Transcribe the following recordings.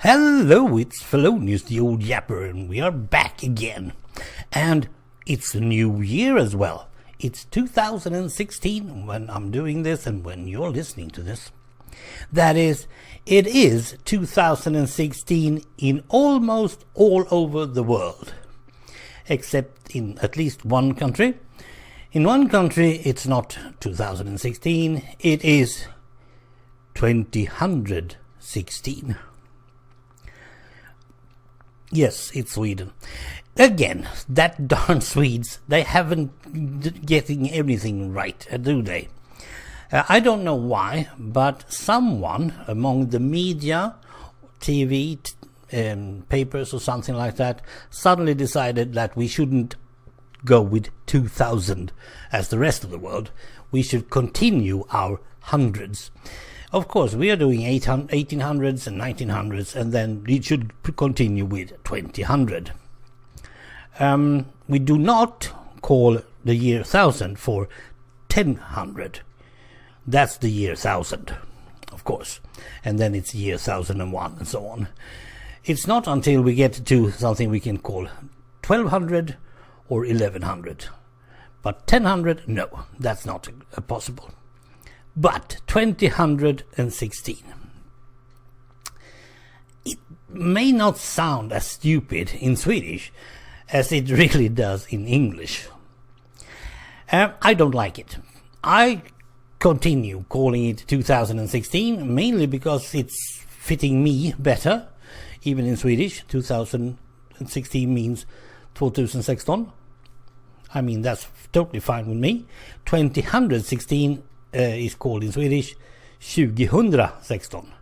Hello, it's Fellonius the old yapper, and we are back again. And it's a new year as well. It's 2016 when I'm doing this and when you're listening to this. That is, it is 2016 in almost all over the world. Except in at least one country. In one country it's not 2016, it is 2016. Yes, it's Sweden. Again, that darn Swedes, they haven't getting everything right, do they? I don't know why, but someone among the media, TV, papers or something like that, suddenly decided that we shouldn't go with 2000 as the rest of the world. We should continue our hundreds. Of course, we are doing 1800s and 1900s, and then we should continue with 2000. We do not call the year 1000 for 1000. That's the year 1000, of course. And then it's year 1001 and so on. It's not until we get to something we can call 1200 or 1100. But 1000, no, that's not possible. But 2016. It may not sound as stupid in Swedish as it really does in English. I don't like it. I continue calling it 2016 mainly because it's fitting me better. Even in Swedish, 2016 means 2016. I mean, that's totally fine with me. 2016 is called in Swedish 2016.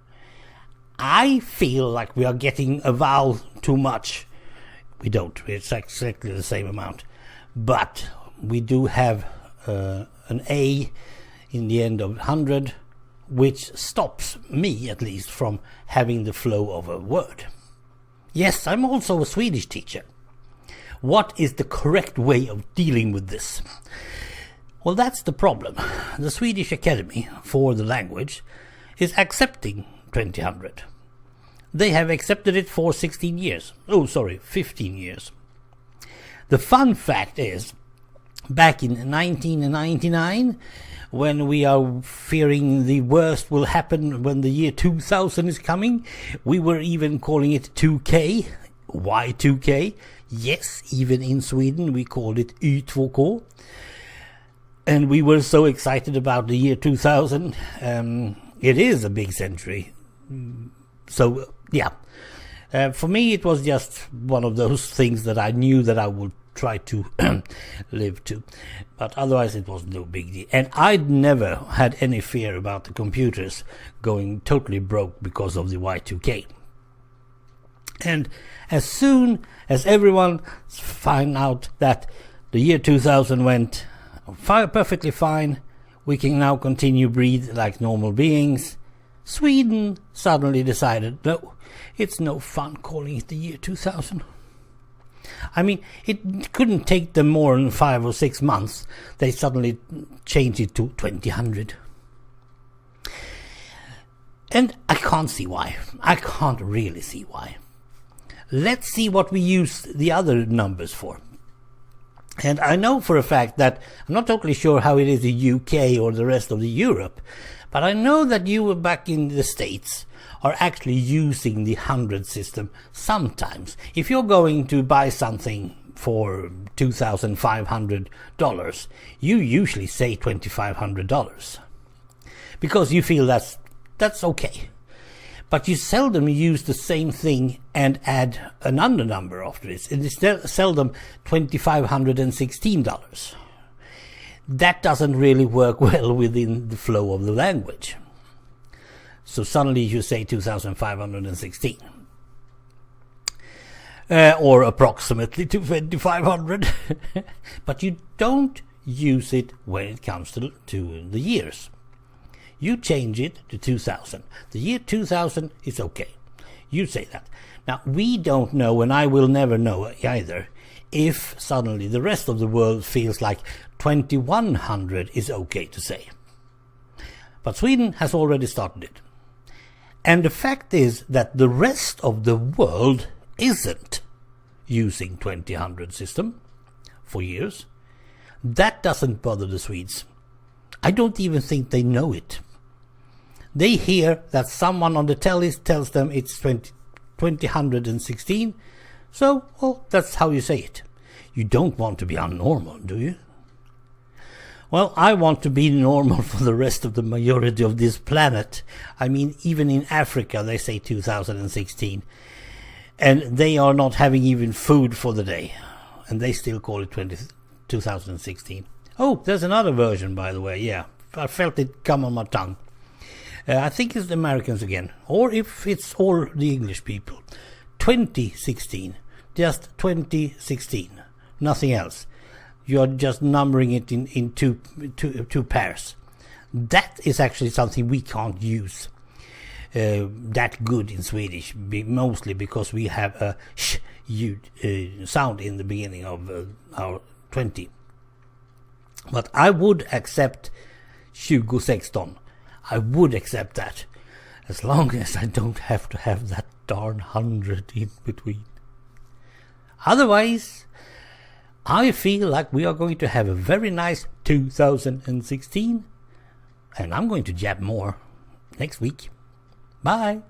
I feel like we are getting a vowel too much. We don't. It's exactly the same amount. But we do have an A in the end of 100, which stops me, at least, from having the flow of a word. Yes, I'm also a Swedish teacher. What is the correct way of dealing with this? Well, that's the problem. The Swedish Academy for the language is accepting 2000. They have accepted it for 16 years. 15 years. The fun fact is, back in 1999, when we are fearing the worst will happen when the year 2000 is coming, we were even calling it 2K. Why 2K? Yes, even in Sweden we called it Y2K. And we were so excited about the year 2000. It is a big century. So, yeah. For me, it was just one of those things that I knew that I would try to live to. But otherwise, it was no big deal. And I'd never had any fear about the computers going totally broke because of the Y2K. And as soon as everyone found out that the year 2000 went perfectly fine, we can now continue breathe like normal beings, Sweden suddenly decided, no, it's no fun calling it the year 2000. I mean, it couldn't take them more than 5 or 6 months. They suddenly changed it to 2000. And I can't see why. I can't really see why. Let's see what we use the other numbers for. And I know for a fact that I'm not totally sure how it is in the UK or the rest of the Europe, but I know that you back in the States are actually using the 100 system sometimes. If you're going to buy something for $2,500, you usually say $2,500 because you feel that's okay. But you seldom use the same thing and add another number after it. It is seldom $2,516. That doesn't really work well within the flow of the language. So suddenly you say 2,516. Or approximately 2,500. But you don't use it when it comes to the years. You change it to 2000. The year 2000 is okay. You say that. Now, we don't know, and I will never know either, if suddenly the rest of the world feels like 2100 is okay to say. But Sweden has already started it. And the fact is that the rest of the world isn't using 2000 system for years. That doesn't bother the Swedes. I don't even think they know it. They hear that someone on the telly tells them it's 2016, so, well, that's how you say it. You don't want to be unnormal, do you? Well, I want to be normal for the rest of the majority of this planet. I mean, even in Africa they say 2016. And they are not having even food for the day. And they still call it 2016. Oh, there's another version, by the way, yeah. I felt it come on my tongue. I think it's the Americans again. Or if it's all the English people. 2016. Just 2016. Nothing else. You're just numbering it in two pairs. That is actually something we can't use that good in Swedish, mostly because we have a sh sound in the beginning of our 20. But I would accept 2016. I would accept that, as long as I don't have to have that darn 100 in between. Otherwise, I feel like we are going to have a very nice 2016, and I'm going to jab more next week. Bye!